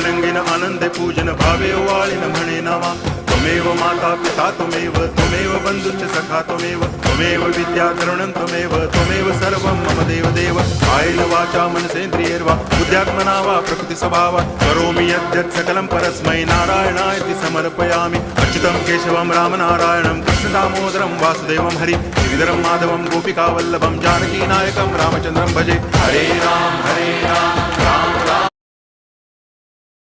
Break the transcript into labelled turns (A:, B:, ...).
A: रंगीन आनंदे पूजन भावे वाळीन म्हणे नावा त्वमेव माता पिता त्वमेव बंधुश्च सखा त्वमेव विद्या तरुणं त्वमेव सर्वं मम देव कायेन वाचा मनसेन्द्रियैर्वा बुद्ध्यात्मना वा प्रकृति स्वभावात् करोमि यद्यत् सकलं परस्मै नारायणायति समर्पयामि अच्युतं केशवं रामनारायणं कृष्णदामोदरं वासुदेवं हरि गिरिधरं माधवं गोपिकावल्लभं जानकीनायकं रामचन्द्रं भजे हरे राम राम